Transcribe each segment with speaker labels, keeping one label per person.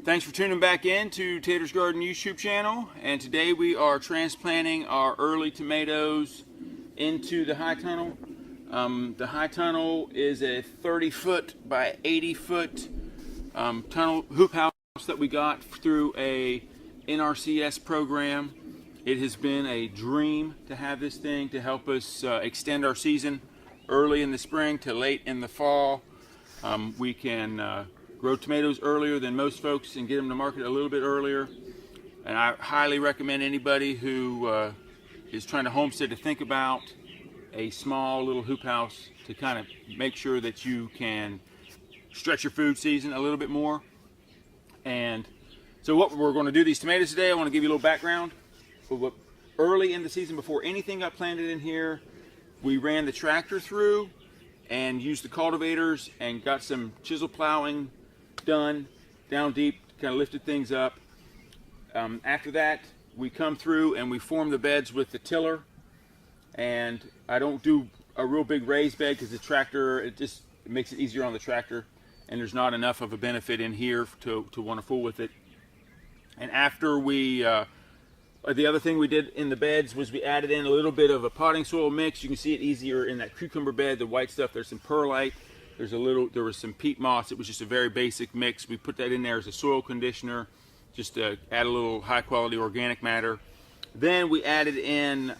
Speaker 1: Thanks for tuning back in to Tater's Garden YouTube channel, and today we are transplanting our early tomatoes into the high tunnel. The high tunnel is a 30-foot by 80-foot tunnel hoop house that we got through a NRCS program. It has been a dream to have this thing to help us extend our season early in the spring to late in the fall. We can grow tomatoes earlier than most folks and get them to market a little bit earlier. And I highly recommend anybody who is trying to homestead to think about a small little hoop house to kind of make sure that you can stretch your food season a little bit more. And so what we're going to do these tomatoes today, I want to give you a little background. Early in the season, before anything got planted in here, we ran the tractor through and used the cultivators and got some chisel plowing done down deep, kind of lifted things up. After that, we come through and we form the beds with the tiller. And I don't do a real big raised bed because the tractor, it makes it easier on the tractor, and there's not enough of a benefit in here to want to fool with it. And after we, the other thing we did in the beds was we added in a little bit of a potting soil mix. You can see it easier in that cucumber bed, the white stuff. There's some perlite. There was some peat moss. It was just a very basic mix. We put that in there as a soil conditioner, just to add a little high quality organic matter. Then we added in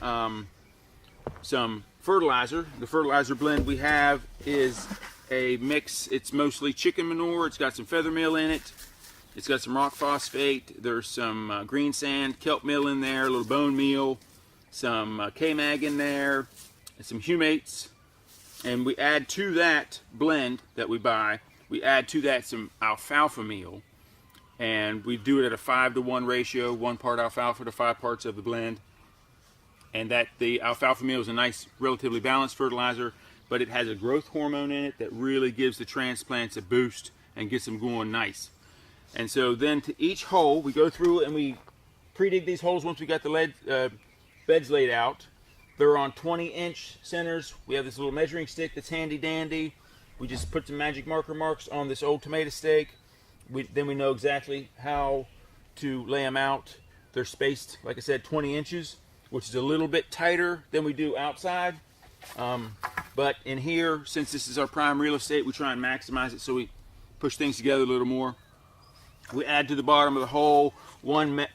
Speaker 1: some fertilizer. The fertilizer blend we have is a mix. It's mostly chicken manure. It's got some feather meal in it. It's got some rock phosphate. There's some green sand, kelp meal in there, a little bone meal, some K-mag in there, and some humates. And we add to that blend that we buy, we add to that some alfalfa meal. And we do it at a 5-to-1 ratio, 1 part alfalfa to 5 parts of the blend. And that the alfalfa meal is a nice, relatively balanced fertilizer, but it has a growth hormone in it that really gives the transplants a boost and gets them going nice. And so then to each hole, we go through and we pre-dig these holes once we got the beds laid out. They're on 20-inch centers. We have this little measuring stick that's handy dandy. We just put some magic marker marks on this old tomato stake. Then we know exactly how to lay them out. They're spaced, like I said, 20 inches, which is a little bit tighter than we do outside. But in here, since this is our prime real estate, we try and maximize it so we push things together a little more. We add to the bottom of the hole one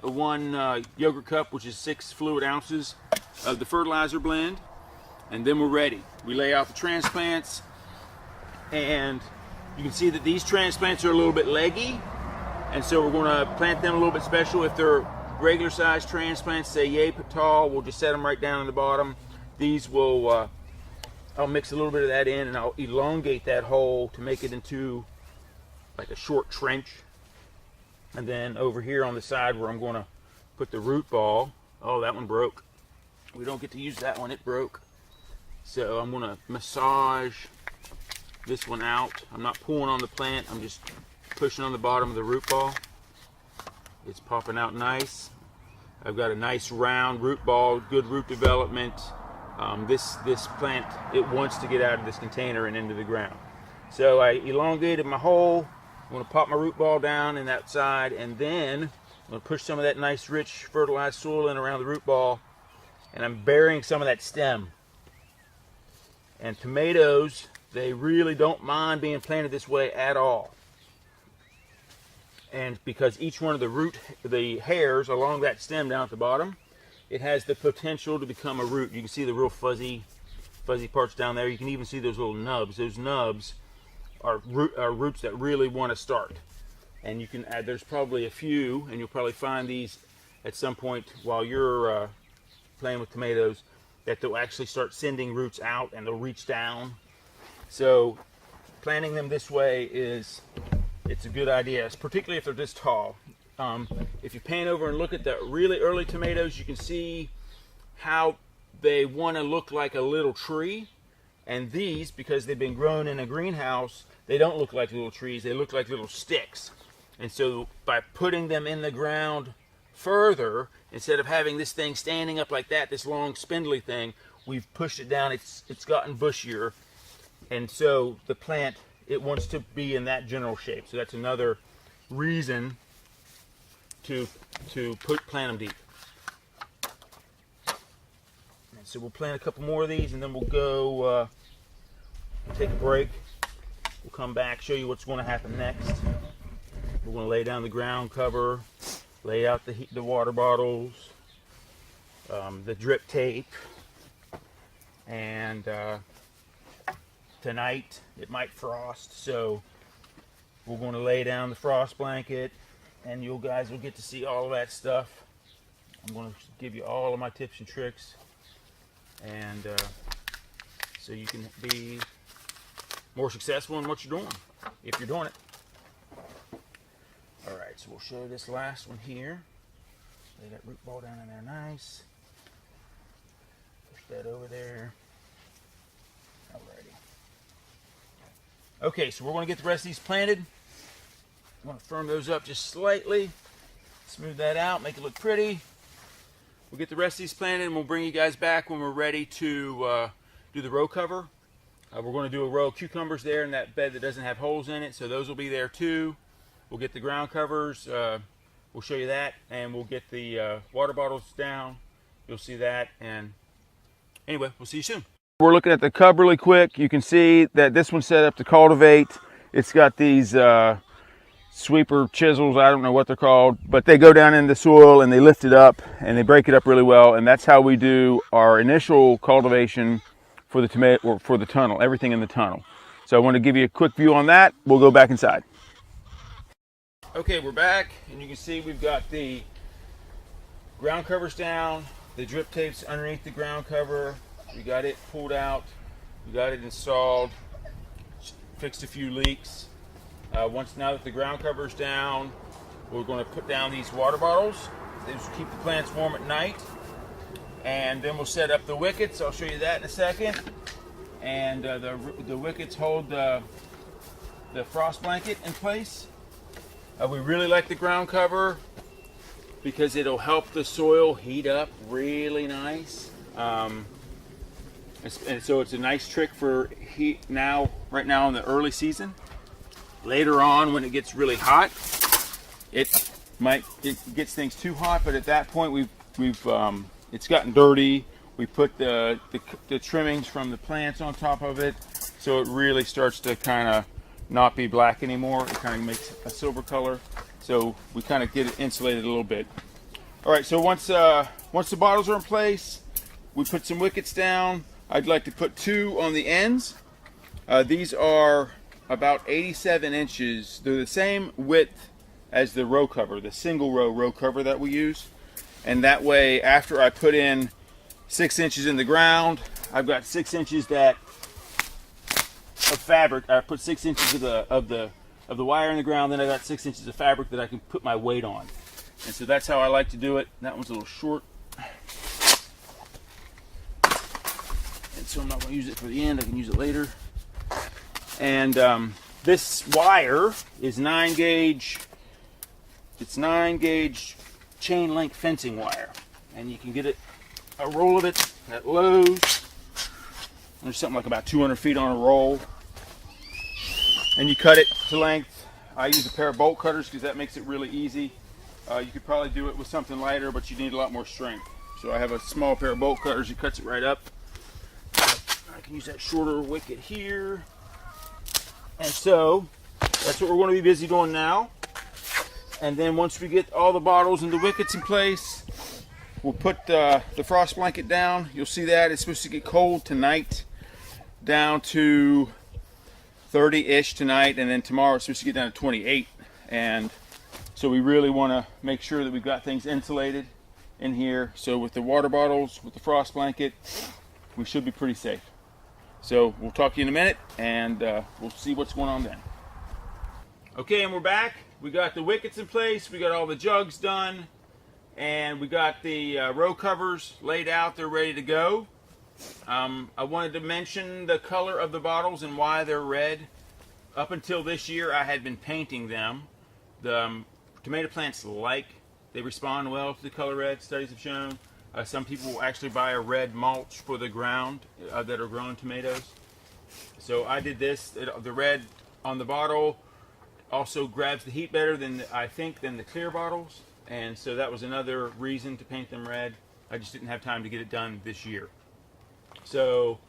Speaker 1: yogurt cup, which is 6 fluid ounces of the fertilizer blend, and then we're ready. We lay out the transplants, and you can see that these transplants are a little bit leggy, and so we're going to plant them a little bit special. If they're regular size transplants, say yay tall, we'll just set them right down in the bottom. These will, I'll mix a little bit of that in, and I'll elongate that hole to make it into like a short trench. And then over here on the side where I'm going to put the root ball, oh, that one broke. We don't get to use that one, it broke. So I'm going to massage this one out. I'm not pulling on the plant, I'm just pushing on the bottom of the root ball. It's popping out nice. I've got a nice round root ball, good root development. This plant, it wants to get out of this container and into the ground. So I elongated my hole. I'm going to pop my root ball down in that side, and then I'm going to push some of that nice rich fertilized soil in around the root ball, and I'm burying some of that stem. And tomatoes, they really don't mind being planted this way at all. And because each one of the hairs along that stem down at the bottom, it has the potential to become a root. You can see the real fuzzy parts down there. You can even see those little nubs. Those nubs are roots that really want to start. And you can add, there's probably a few, and you'll probably find these at some point while you're playing with tomatoes, that they'll actually start sending roots out and they'll reach down. So planting them this way it's a good idea, particularly if they're this tall. If you pan over and look at the really early tomatoes, you can see how they want to look like a little tree. And these, because they've been grown in a greenhouse, they don't look like little trees, they look like little sticks. And so by putting them in the ground further, instead of having this thing standing up like that, this long spindly thing, we've pushed it down, it's gotten bushier. And so the plant, it wants to be in that general shape. So that's another reason to plant them deep. And so we'll plant a couple more of these, and then we'll go take a break. We'll come back, show you what's going to happen next. We're going to lay down the ground cover, lay out the water bottles, the drip tape, and tonight it might frost, so we're going to lay down the frost blanket, and you guys will get to see all of that stuff. I'm going to give you all of my tips and tricks, and so you can be more successful in what you're doing, if you're doing it. All right, so we'll show this last one here. Lay that root ball down in there nice. Push that over there. Alrighty. Okay, so we're going to get the rest of these planted. I'm going to firm those up just slightly. Smooth that out, make it look pretty. We'll get the rest of these planted, and we'll bring you guys back when we're ready to do the row cover. We're going to do a row of cucumbers there in that bed that doesn't have holes in it, so those will be there too. We'll get the ground covers, we'll show you that, and we'll get the water bottles down. You'll see that, and anyway, we'll see you soon. We're looking at the cub really quick. You can see that this one's set up to cultivate. It's got these sweeper chisels, I don't know what they're called, but they go down in the soil and they lift it up and they break it up really well, and that's how we do our initial cultivation for the tomato, or for the tunnel, everything in the tunnel. So I want to give you a quick view on that. We'll go back inside. Okay, we're back, and you can see we've got the ground covers down, the drip tapes underneath the ground cover. We got it pulled out, we got it installed, fixed a few leaks. Now that the ground cover's down, we're going to put down these water bottles. These keep the plants warm at night. And then we'll set up the wickets. I'll show you that in a second. And the wickets hold the frost blanket in place. We really like the ground cover because it'll help the soil heat up really nice. And so it's a nice trick for heat right now in the early season. Later on, when it gets really hot, it gets things too hot. But at that point, it's gotten dirty. We put the trimmings from the plants on top of it, so it really starts to kind of not be black anymore. It kind of makes a silver color, so we kind of get it insulated a little bit. All right, so once the bottles are in place, we put some wickets down. I'd like to put 2 on the ends. These are about 87 inches. They're the same width as the row cover, the single row cover that we use. And that way, after I put in 6 inches in the ground, I've got 6 inches of fabric. I put 6 inches of the wire in the ground, then I got 6 inches of fabric that I can put my weight on. And so that's how I like to do it. That one's a little short, and so I'm not going to use it for the end. I can use it later. And this wire is 9 gauge. It's 9 gauge chain link fencing wire, and you can get a roll of it at Lowe's. There's something like about 200 feet on a roll, and you cut it to length. I use a pair of bolt cutters because that makes it really easy. You could probably do it with something lighter, but you need a lot more strength. So I have a small pair of bolt cutters. It cuts it right up. I can use that shorter wicket here. And so that's what we're going to be busy doing now. And then once we get all the bottles and the wickets in place, we'll put the frost blanket down. You'll see that it's supposed to get cold tonight, down to 30-ish tonight, and then tomorrow it's supposed to get down to 28. And so we really want to make sure that we've got things insulated in here. So with the water bottles, with the frost blanket, we should be pretty safe. So we'll talk to you in a minute, and we'll see what's going on then. Okay, and we're back. We got the wickets in place. We got all the jugs done, and we got the row covers laid out. They're ready to go. I wanted to mention the color of the bottles and why they're red. Up until this year, I had been painting them. The tomato plants they respond well to the color red, studies have shown. Some people will actually buy a red mulch for the ground that are growing tomatoes. So I did this. The red on the bottle also grabs the heat better than the clear bottles. and so that was another reason to paint them red. I just didn't have time to get it done this year. So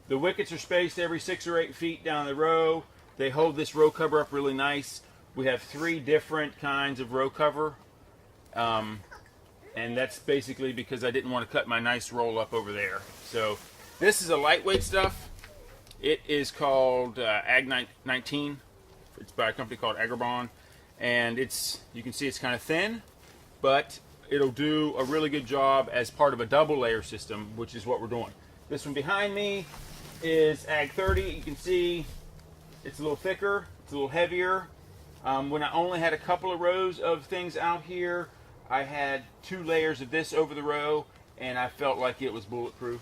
Speaker 1: the wickets are spaced every 6 or 8 feet down the row. They hold this row cover up really nice. We have 3 different kinds of row cover, and that's basically because I didn't want to cut my nice roll up over there. So this is a lightweight stuff. It is called Ag 19. It's by a company called Agribon, and you can see it's kind of thin, but it'll do a really good job as part of a double layer system, which is what we're doing. This one behind me is Ag 30. You can see it's a little thicker, it's a little heavier. When I only had a couple of rows of things out here, I had 2 layers of this over the row, and I felt like it was bulletproof.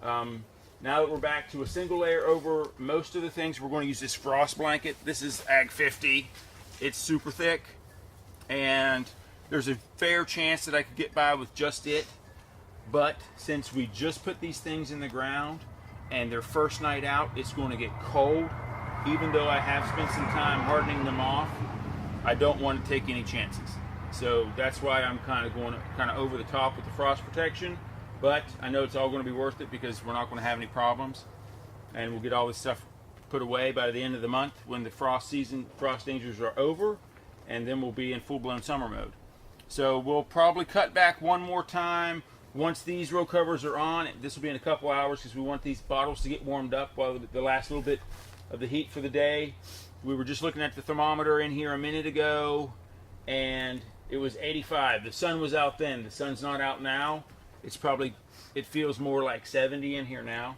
Speaker 1: Now that we're back to a single layer over most of the things, we're going to use this frost blanket. This is Ag 50. It's super thick, and there's a fair chance that I could get by with just it. But since we just put these things in the ground and their first night out, it's going to get cold. Even though I have spent some time hardening them off, I don't want to take any chances. So that's why I'm kind of going over the top with the frost protection. But I know it's all going to be worth it because we're not going to have any problems. And we'll get all this stuff put away by the end of the month when the frost dangers are over. And then we'll be in full-blown summer mode. So we'll probably cut back one more time once these row covers are on. This will be in a couple hours because we want these bottles to get warmed up while the last little bit of the heat for the day. We were just looking at the thermometer in here a minute ago, and it was 85. The sun was out then. The sun's not out now. It feels more like 70 in here now.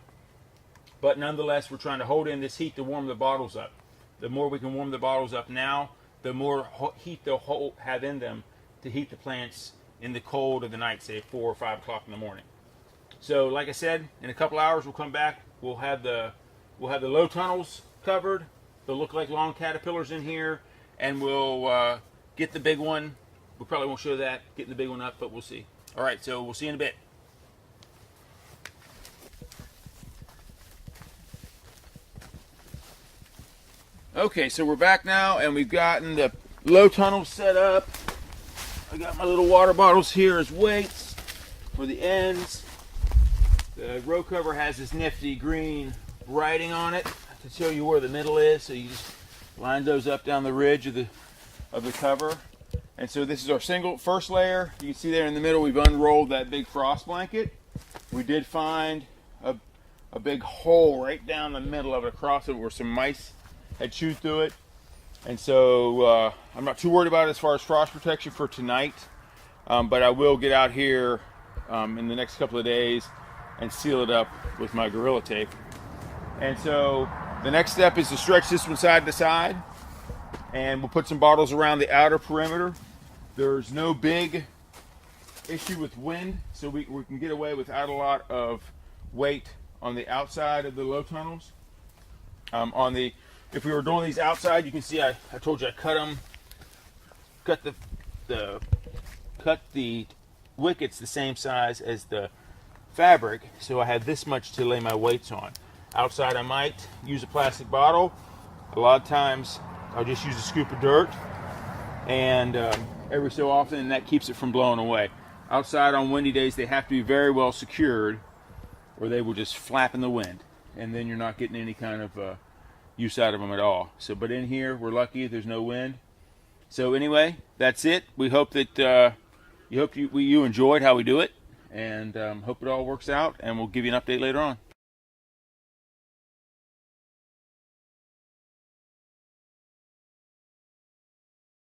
Speaker 1: But nonetheless, we're trying to hold in this heat to warm the bottles up. The more we can warm the bottles up now, the more heat they'll have in them to heat the plants in the cold of the night, say 4 or 5 o'clock in the morning. So like I said, in a couple hours we'll come back. We'll have the low tunnels covered. They'll look like long caterpillars in here, and we'll get the big one. We probably won't show that, getting the big one up, but we'll see. All right, so we'll see you in a bit. Okay, so we're back now, and we've gotten the low tunnels set up. I got my little water bottles here as weights for the ends. The row cover has this nifty green writing on it to show you where the middle is, so you just line those up down the ridge of the cover. And so this is our first layer. You can see there in the middle we've unrolled that big frost blanket. We did find a big hole right down the middle of it, across it, where some mice had chewed through it. And so I'm not too worried about it as far as frost protection for tonight, but I will get out here in the next couple of days and seal it up with my Gorilla Tape. And so the next step is to stretch this one side to side, and we'll put some bottles around the outer perimeter. There's no big issue with wind, so we can get away without a lot of weight on the outside of the low tunnels. If we were doing these outside, you can see I told you I cut the wickets the same size as the fabric, so I had this much to lay my weights on. Outside I might use a plastic bottle. A lot of times I'll just use a scoop of dirt, and every so often that keeps it from blowing away. Outside on windy days they have to be very well secured, or they will just flap in the wind, and then you're not getting any kind of use out of them at all. So, but in here we're lucky there's no wind. So anyway, that's it. We hope that you enjoyed how we do it, and hope it all works out, and we'll give you an update later on.